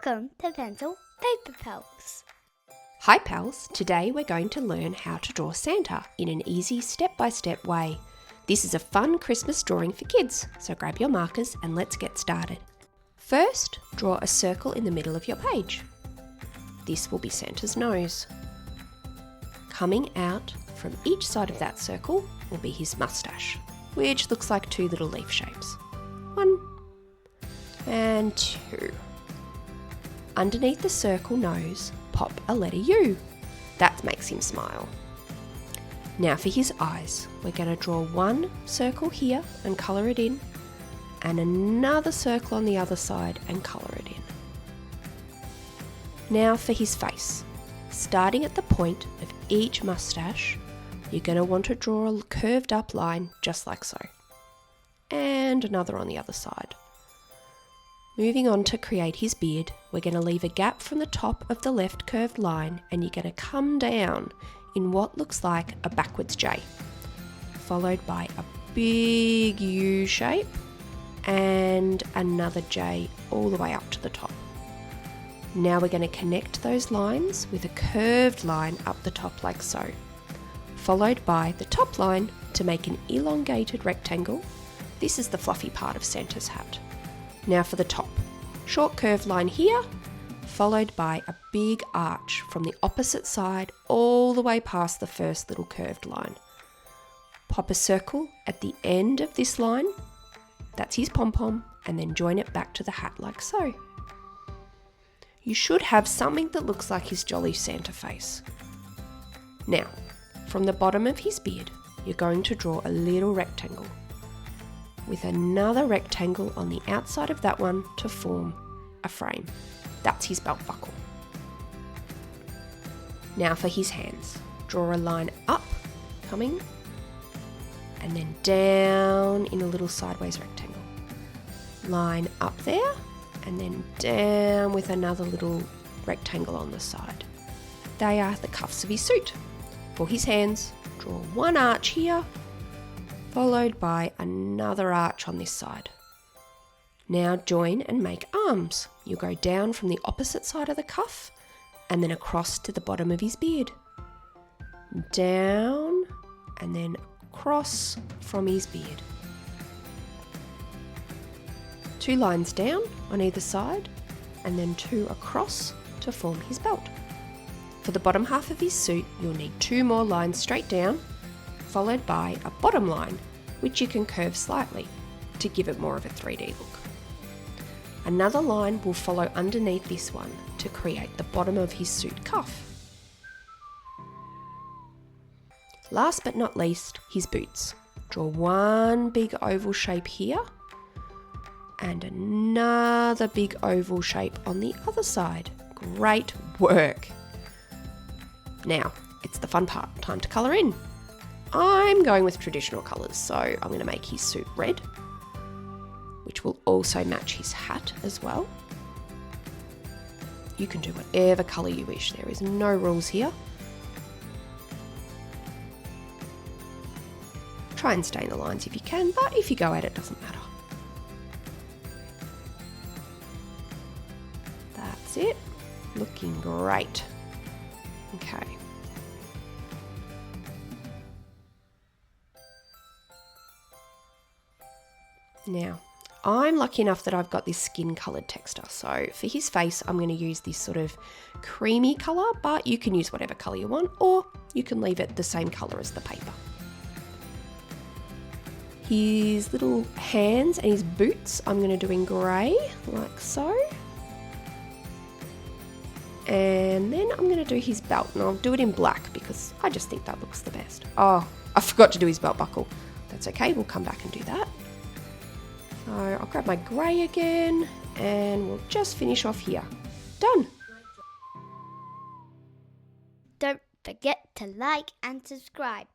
Welcome to Pencil Paper Pals. Hi pals, today we're going to learn how to draw Santa in an easy step-by-step way. This is a fun Christmas drawing for kids, so grab your markers and let's get started. First, draw a circle in the middle of your page. This will be Santa's nose. Coming out from each side of that circle will be his moustache, which looks like two little leaf shapes. 1 and 2. Underneath the circle nose, pop a letter U. That makes him smile. Now for his eyes, we're going to draw one circle here and colour it in, and another circle on the other side and colour it in. Now for his face. Starting at the point of each moustache, you're going to want to draw a curved up line just like so. And another on the other side. Moving on to create his beard, we're going to leave a gap from the top of the left curved line and you're going to come down in what looks like a backwards J, followed by a big U shape and another J all the way up to the top. Now we're going to connect those lines with a curved line up the top like so, followed by the top line to make an elongated rectangle. This is the fluffy part of Santa's hat. Now for the top, short curved line here, followed by a big arch from the opposite side all the way past the first little curved line. Pop a circle at the end of this line, that's his pom-pom, and then join it back to the hat like so. You should have something that looks like his jolly Santa face. Now, from the bottom of his beard, you're going to draw a little rectangle, with another rectangle on the outside of that one to form a frame. That's his belt buckle. Now for his hands. Draw a line up, coming, and then down in a little sideways rectangle. Line up there, and then down with another little rectangle on the side. They are the cuffs of his suit. For his hands, draw one arch here, followed by another arch on this side. Now join and make arms. You'll go down from the opposite side of the cuff and then across to the bottom of his beard. Down and then across from his beard. 2 lines down on either side and then 2 across to form his belt. For the bottom half of his suit, you'll need 2 more lines straight down, followed by a bottom line, which you can curve slightly to give it more of a 3D look. Another line will follow underneath this one to create the bottom of his suit cuff. Last but not least, his boots. Draw one big oval shape here and another big oval shape on the other side. Great work! Now, it's the fun part, time to colour in. I'm going with traditional colours, so I'm going to make his suit red, which will also match his hat as well. You can do whatever colour you wish, there is no rules here. Try and stay in the lines if you can, but if you go at it, doesn't matter. That's it, looking great. Okay. Now, I'm lucky enough that I've got this skin coloured texture, so for his face I'm going to use this sort of creamy colour, but you can use whatever colour you want, or you can leave it the same colour as the paper. His little hands and his boots I'm going to do in grey, like so. And then I'm going to do his belt, and I'll do it in black because I just think that looks the best. Oh, I forgot to do his belt buckle. That's okay, we'll come back and do that. So I'll grab my grey again and we'll just finish off here. Done! Don't forget to like and subscribe.